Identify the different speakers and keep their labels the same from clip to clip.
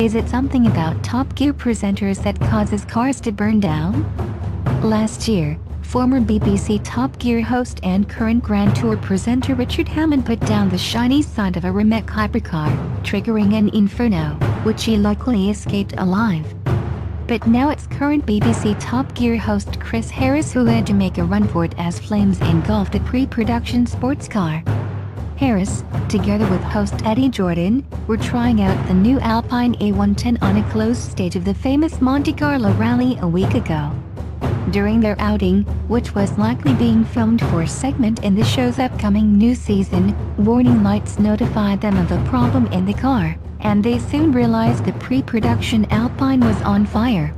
Speaker 1: Is it something about Top Gear presenters that causes cars to burn down? Last year, former BBC Top Gear host and current Grand Tour presenter Richard Hammond put down the shiny side of a Rimac hypercar, triggering an inferno, which he luckily escaped alive. But now it's current BBC Top Gear host Chris Harris who had to make a run for it as flames engulfed a pre-production sports car. Harris, together with host Eddie Jordan, were trying out the new Alpine A110 on a closed stage of the famous Monte Carlo Rally a week ago. During their outing, which was likely being filmed for a segment in the show's upcoming new season, warning lights notified them of a problem in the car, and they soon realized the pre-production Alpine was on fire.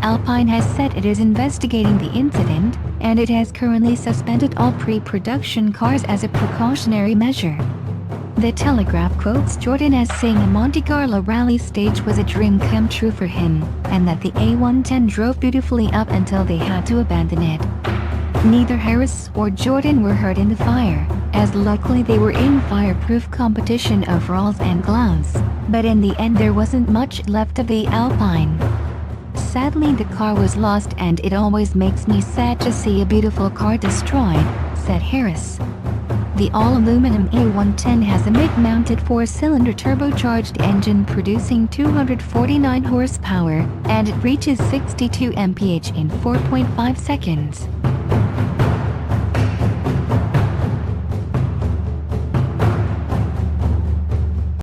Speaker 1: Alpine has said it is investigating the incident, and it has currently suspended all pre-production cars as a precautionary measure. The Telegraph quotes Jordan as saying a Monte Carlo Rally stage was a dream come true for him, and that the A110 drove beautifully up until they had to abandon it. Neither Harris or Jordan were hurt in the fire, as luckily they were in fireproof competition overalls and gloves, but in the end there wasn't much left of the Alpine. Sadly, the car was lost, and it always makes me sad to see a beautiful car destroyed, said Harris. The all-aluminum A110 has a mid-mounted 4-cylinder turbocharged engine producing 249 horsepower, and it reaches 62 mph in 4.5 seconds.